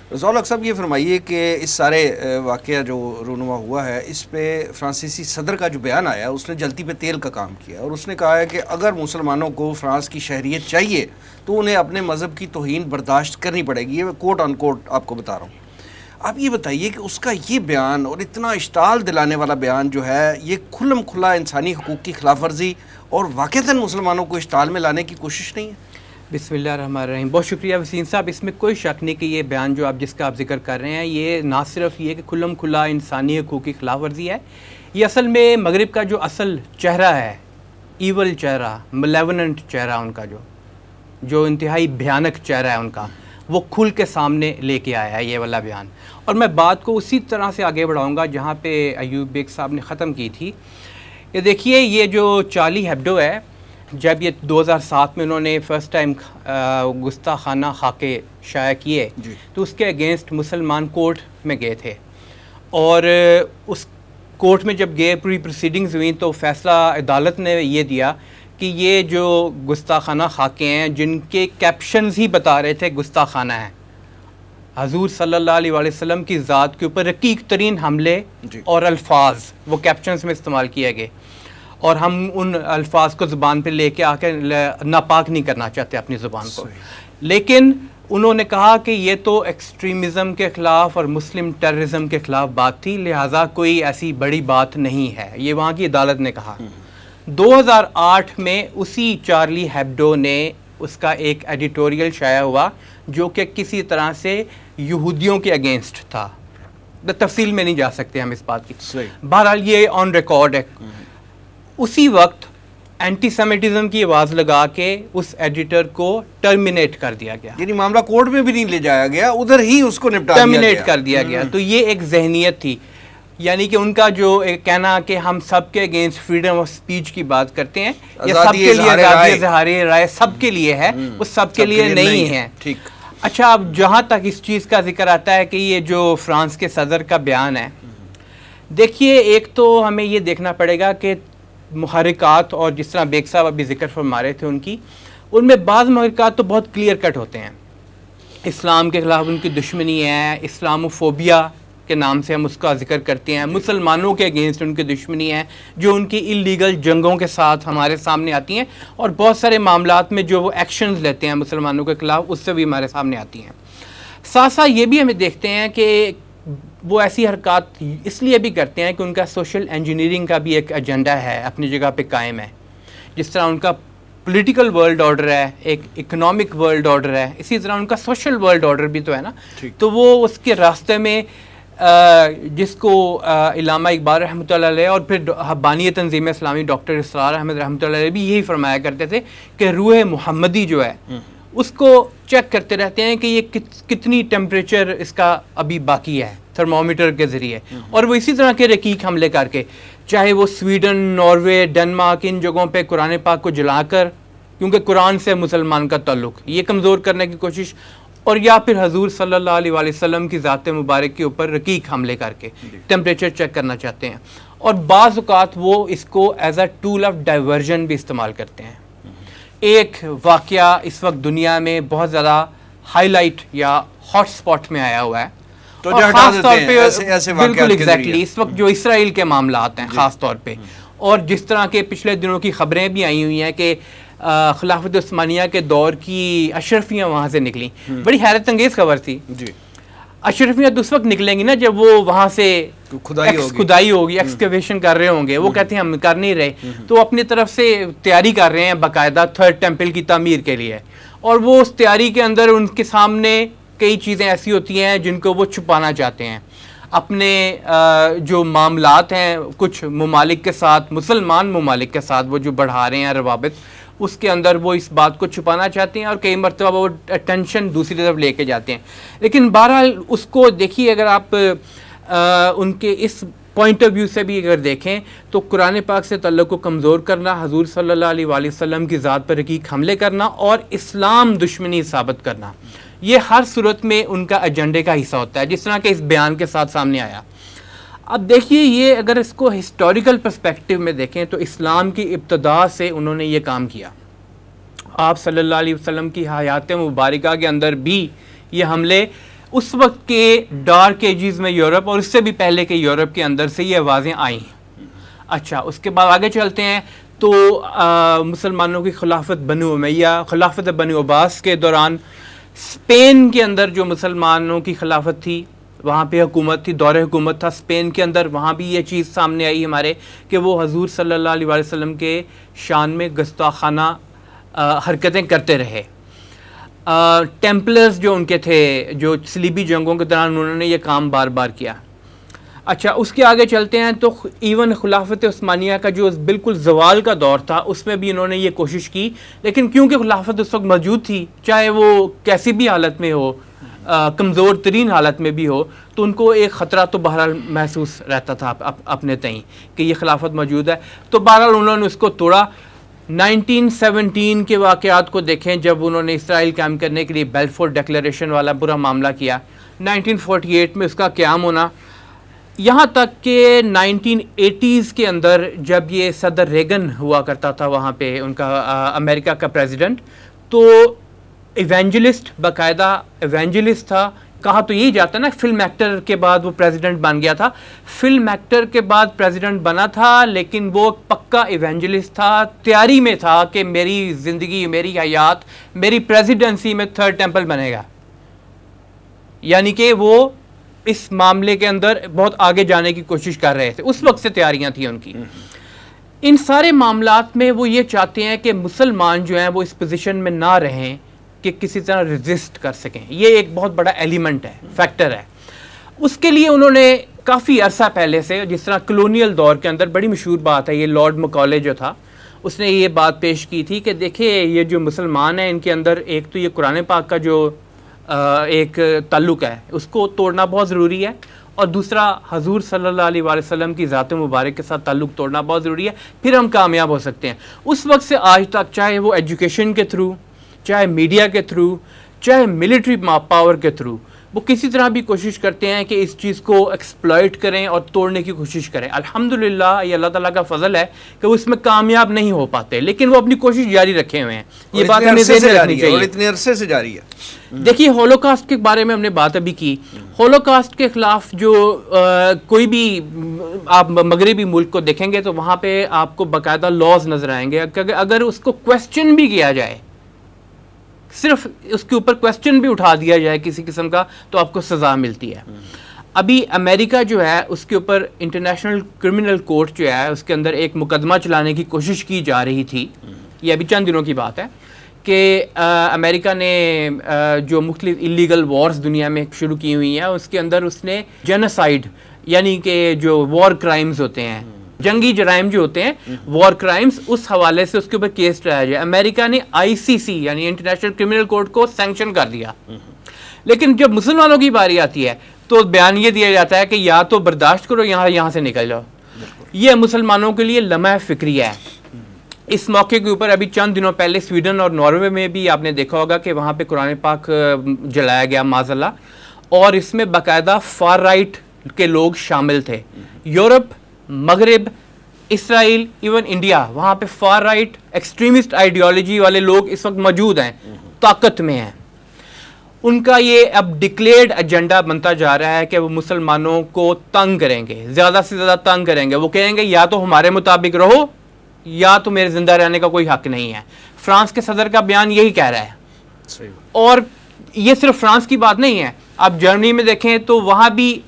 रज़ाउल हक साहब, ये फरमाइए कि इस सारे वाक़या जो रूनुमा हुआ है, इस पे फ्रांसीसी सदर का जो बयान आया, उसने जलती पे तेल का काम किया और उसने कहा है कि अगर मुसलमानों को फ़्रांस की शहरियत चाहिए तो उन्हें अपने मज़हब की तौहीन बर्दाश्त करनी पड़ेगी। ये कोट अन कोट आपको बता रहा हूँ। आप ये बताइए कि उसका ये बयान और इतना इश्ताल दिलाने वाला बयान जो है, ये खुल्लम खुल्ला इंसानी हकूक़ की खिलाफ वर्जी और वाक़तन मुसलमानों को इश्ताल में लाने की कोशिश नहीं है? बिस्मिल्लाहिर्रहमानिर्रहीम। बहुत शुक्रिया वसीम साहब। इसमें कोई शक नहीं कि ये बयान जो जिसका आप जिक्र कर रहे हैं, ये ना सिर्फ ये कि खुल्लम खुल्ला इंसानी हकूक़ की खिलाफ वर्जी है, ये असल में मगरिब का जो असल चेहरा है, ईवल चेहरा, मलेवनेंट चेहरा उनका जो इंतहाई भयानक चेहरा है उनका, वो खुल के सामने लेके आया है ये वाला बयान। और मैं बात को उसी तरह से आगे बढ़ाऊँगा जहाँ पे अयूब बेग साहब ने ख़त्म की थी। ये देखिए, ये जो चार्ली हेब्डो है, जब ये 2007 में उन्होंने फ़र्स्ट टाइम गुस्ताखाना खाके शाया किए तो उसके अगेंस्ट मुसलमान कोर्ट में गए थे और उस कोर्ट में जब गए, पूरी प्रोसीडिंग्स हुई तो फ़ैसला अदालत ने ये दिया कि ये जो गुस्ताखाना खाके हैं, जिनके कैप्शंस ही बता रहे थे गुस्ताखाना है, हजूर सल्लल्लाहु अलैहि वसल्लम की ज़ात के ऊपर रकीक तरीन हमले और अल्फाज वो कैप्शंस में इस्तेमाल किए गए और हम उन अल्फाज को ज़ुबान पे लेके आकर नापाक नहीं करना चाहते अपनी ज़ुबान को। लेकिन उन्होंने कहा कि ये तो एक्सट्रीमिज़म के ख़िलाफ़ और मुस्लिम टेररिज्म के ख़िलाफ़ बात थी, लिहाजा कोई ऐसी बड़ी बात नहीं है, ये वहाँ की अदालत ने कहा। 2008 में उसी चार्ली हेब्डो ने उसका एक एडिटोरियल शाया हुआ जो कि किसी तरह से यहूदियों के अगेंस्ट था। तफसील में नहीं जा सकते हम इस बात की, बहरहाल ये ऑन रिकॉर्ड है। उसी वक्त एंटीसेमिटिज्म की आवाज़ लगा के उस एडिटर को टर्मिनेट कर दिया गया, यानी मामला कोर्ट में भी नहीं ले जाया गया, उधर ही उसको टर्मिनेट कर दिया गया। तो ये एक जहनियत थी, यानी कि उनका जो एक कहना कि हम सबके अगेंस्ट फ्रीडम ऑफ स्पीच की बात करते हैं, ये सबके लिए आज़ादी इज़हार राय सबके लिए है, वो सबके लिए नहीं है। ठीक। अच्छा, अब जहाँ तक इस चीज़ का जिक्र आता है कि ये जो फ्रांस के सदर का बयान है, देखिए, एक तो हमें ये देखना पड़ेगा कि मुहर्रिकात और जिस तरह बेग साहब अभी जिक्र फरमा रहे थे उनमें बाज़ मुहर्रिकात तो बहुत क्लियर कट होते हैं। इस्लाम के ख़िलाफ़ उनकी दुश्मनी है, इस्लामोफोबिया के नाम से हम उसका जिक्र करते हैं, मुसलमानों के अगेंस्ट उनकी दुश्मनी है जो उनकी इलीगल जंगों के साथ हमारे सामने आती हैं और बहुत सारे मामलात में जो वो एक्शंस लेते हैं मुसलमानों के ख़िलाफ़, उससे भी हमारे सामने आती हैं। साथ साथ ये भी हमें देखते हैं कि वो ऐसी हरकत इसलिए भी करते हैं कि उनका सोशल इंजीनियरिंग का भी एक एजेंडा है, अपनी जगह पे कायम है। जिस तरह उनका पॉलिटिकल वर्ल्ड ऑर्डर है, एक इकोनॉमिक वर्ल्ड ऑर्डर है, इसी तरह उनका सोशल वर्ल्ड ऑर्डर भी तो है ना। तो वो उसके रास्ते में जिसको इल्लामा इकबाल रहमतुल्लाह अलैह और फिर बानी तंजीम इस्लामी डॉक्टर इसरार अहमद रहमतुल्लाह अलैह भी यही फरमाया करते थे कि रूह मुहम्मदी जो है उसको चेक करते रहते हैं कि ये कितनी टेम्परेचर इसका अभी बाकी है थर्मोमीटर के ज़रिए, और वो इसी तरह के रकीक हमले करके, चाहे वो स्वीडन, नॉर्वे, डेनमार्क, इन जगहों पे कुरान पाक को जलाकर, क्योंकि कुरान से मुसलमान का ताल्लुक़, ये कमज़ोर करने की कोशिश, और या फिर हजूर सल्लल्लाहु अलैहि वसल्लम की ज़ात मुबारक के ऊपर रकीक हमले करके टेम्परेचर चेक करना चाहते हैं। और बाज़ औक़ात वो इसको as a tool of diversion भी इस्तेमाल करते हैं। एक वाक़या इस वक्त दुनिया में बहुत ज़्यादा हाईलाइट या हॉट स्पॉट में आया हुआ है, तो ख़ास तौर पे बिल्कुल एग्जैक्टली इस वक्त जो इसराइल के मामला आते हैं ख़ास तौर पे, और जिस तरह के पिछले दिनों की खबरें भी आई हुई हैं कि खिलाफत उस्मानिया के दौर की अशरफियाँ वहाँ से निकली। बड़ी हैरत अंगेज़ खबर थी जी। अशरफियाँ तो उस वक्त निकलेंगी ना जब वो वहाँ से खुदाई होगी, एक्सकवेशन कर रहे होंगे। वो कहते हैं हम कर नहीं रहे, तो अपनी तरफ से तैयारी कर रहे हैं बाकायदा थर्ड टेम्पल की तामीर के लिए, और वो उस तैयारी के अंदर उनके सामने कई चीज़ें ऐसी होती हैं जिनको वो छुपाना चाहते हैं। अपने जो मामलात हैं कुछ ममालिक के साथ, मुसलमान ममालिक के साथ वो जो बढ़ा रहे हैं रवाबित, उसके अंदर वो इस बात को छुपाना चाहते हैं और कई मरतबा वो टेंशन दूसरी तरफ लेके जाते हैं। लेकिन बहरहाल उसको देखिए, अगर आप उनके इस पॉइंट ऑफ व्यू से भी अगर देखें तो कुरान पाक से तल्लुक़ को कमज़ोर करना, हजूर सल्लल्लाहु अलैहि वसल्लम की ज़ात पर रकीक हमले करना और इस्लाम दुश्मनी साबित करना, ये हर सूरत में उनका एजेंडे का हिस्सा होता है, जिस तरह के इस बयान के साथ सामने आया। अब देखिए, ये अगर इसको हिस्टोरिकल पर्सपेक्टिव में देखें तो इस्लाम की इब्तदा से उन्होंने ये काम किया। आप सल्लल्लाहु अलैहि वसल्लम की हयात मुबारका के अंदर भी ये हमले उस वक्त के डार्क एजेस में यूरोप और उससे भी पहले के यूरोप के अंदर से ये आवाज़ें आई हैं। अच्छा, उसके बाद आगे चलते हैं तो मुसलमानों की खिलाफत बनु उमैया, खिलाफत बनु अब्बास के दौरान स्पेन के अंदर जो मुसलमानों की खिलाफत थी, वहाँ पे हुकूमत थी, दौरे हुकूमत था स्पेन के अंदर, वहाँ भी ये चीज़ सामने आई हमारे कि वो हजूर सल्लल्लाहु अलैहि वसल्लम के शान में गुस्ताखाना हरकतें करते रहे। टेम्पलर्स जो उनके थे, जो सलीबी जंगों के दौरान उन्होंने ये काम बार बार किया। अच्छा, उसके आगे चलते हैं तो इवन खिलाफत उस्मानिया का जो बिल्कुल जवाल का दौर था, उसमें भी इन्होंने ये कोशिश की, लेकिन क्योंकि खिलाफत उस वक्त मौजूद थी, चाहे वो कैसी भी हालत में हो, कमज़ोर तरीन हालत में भी हो, तो उनको एक ख़तरा तो बहरहाल महसूस रहता था अपने तई कि ये खिलाफत मौजूद है। तो बहरहाल उन्होंने उसको तोड़ा। 1917 के वाक़यात को देखें, जब उन्होंने इसराइल कायम करने के लिए बेल्फोर डिक्लेरेशन वाला बुरा मामला किया, 1948 में उसका क़याम होना, यहाँ तक कि 1980s के अंदर जब ये सदर रेगन हुआ करता था वहाँ पे उनका अमेरिका का प्रेसिडेंट, तो इवेंजलिस्ट, बाकायदा इवेंजलिस्ट था। कहा तो यही जाता ना, फिल्म एक्टर के बाद वो प्रेसिडेंट बन गया था, फिल्म एक्टर के बाद प्रेसिडेंट बना था, लेकिन वो पक्का इवेंजलिस्ट था, तैयारी में था कि मेरी ज़िंदगी, मेरी हयात, मेरी प्रेसिडेंसी में थर्ड टेम्पल बनेगा। यानी कि वो इस मामले के अंदर बहुत आगे जाने की कोशिश कर रहे थे, उस वक्त से तैयारियां थी उनकी। इन सारे मामलात में वो ये चाहते हैं कि मुसलमान जो हैं वो इस पोजीशन में ना रहें कि किसी तरह रेजिस्ट कर सकें। ये एक बहुत बड़ा एलिमेंट है, फैक्टर है। उसके लिए उन्होंने काफ़ी अरसा पहले से, जिस तरह कलोनियल दौर के अंदर बड़ी मशहूर बात है, ये लॉर्ड मकॉले जो था, उसने ये बात पेश की थी कि देखिए ये जो मुसलमान हैं इनके अंदर एक तो ये कुरान पाक का जो एक ताल्लुक़ है उसको तोड़ना बहुत ज़रूरी है, और दूसरा हजूर सल्लल्लाहु अलैहि वसल्लम की ज़ात मुबारक के साथ ताल्लुक़ तोड़ना बहुत ज़रूरी है, फिर हम कामयाब हो सकते हैं। उस वक्त से आज तक, चाहे वो एजुकेशन के थ्रू, चाहे मीडिया के थ्रू, चाहे मिलिट्री पावर के थ्रू, वो किसी तरह भी कोशिश करते हैं कि इस चीज़ को एक्सप्लॉइट करें और तोड़ने की कोशिश करें। अल्हम्दुलिल्लाह ये अल्लाह ताला का फजल है कि वो इसमें कामयाब नहीं हो पाते, लेकिन वो अपनी कोशिश जारी रखे हुए हैं। ये बात हमें ज़हन में रखनी चाहिए, इतने अरसे से जारी है। देखिए, होलोकास्ट के बारे में हमने बात अभी की। होलोकास्ट के खिलाफ जो कोई भी आप मगरबी मुल्क को देखेंगे तो वहाँ पे आपको बाकायदा लॉज नजर आएंगे। अगर उसको क्वेश्चन भी किया जाए, सिर्फ उसके ऊपर क्वेश्चन भी उठा दिया जाए किसी किस्म का, तो आपको सज़ा मिलती है। अभी अमेरिका जो है उसके ऊपर इंटरनेशनल क्रिमिनल कोर्ट जो है उसके अंदर एक मुकदमा चलाने की कोशिश की जा रही थी। ये अभी चंद दिनों की बात है कि अमेरिका ने जो मुख्तलिफ इलीगल वॉर्स दुनिया में शुरू की हुई हैं उसके अंदर उसने जेनोसाइड, यानी कि जो वॉर क्राइम्स होते हैं, जंगी जराइम जो होते हैं, वॉर क्राइम्स, उस हवाले से उसके ऊपर केस चलाया जाए। अमेरिका ने ICC यानी इंटरनेशनल क्रिमिनल कोर्ट को सैंक्शन कर दिया। लेकिन जब मुसलमानों की बारी आती है तो बयान ये दिया जाता है कि या तो बर्दाश्त करो, यहाँ से निकल जाओ। ये मुसलमानों के लिए लम्हा फिक्रिया है। इस मौके के ऊपर अभी चंद दिनों पहले स्वीडन और नॉर्वे में भी आपने देखा होगा कि वहाँ पे कुरान पाक जलाया गया माज़अल्लाह, और इसमें बाकायदा फार राइट के लोग शामिल थे। यूरोप, मगरिब, इसराइल, इवन इंडिया, वहाँ पे फार राइट एक्सट्रीमिस्ट आइडियोलॉजी वाले लोग इस वक्त मौजूद हैं, ताकत में हैं। उनका ये अब डिक्लेयर्ड एजेंडा बनता जा रहा है कि वो मुसलमानों को तंग करेंगे, ज़्यादा से ज़्यादा तंग करेंगे। वो कहेंगे या तो हमारे मुताबिक रहो या तो मेरे ज़िंदा रहने का कोई हक नहीं है। फ्रांस के सदर का बयान यही कह रहा है। सही। और ये सिर्फ फ्रांस की बात नहीं है, आप जर्मनी में देखें तो वहाँ भी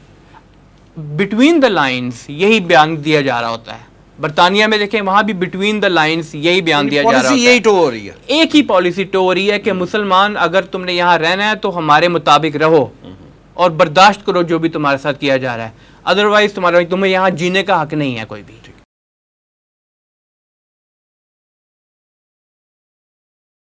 बिटवीन द लाइन्स यही बयान दिया जा रहा होता है। बरतानिया में देखें, वहाँ भी बिटवीन द लाइन्स यही बयान दिया जा रहा है। यही टो हो रही है, एक ही पॉलिसी टो हो रही है कि मुसलमान अगर तुमने यहाँ रहना है तो हमारे मुताबिक रहो और बर्दाश्त करो जो भी तुम्हारे साथ किया जा रहा है, अदरवाइज तुम्हें यहाँ जीने का हक नहीं है कोई भी।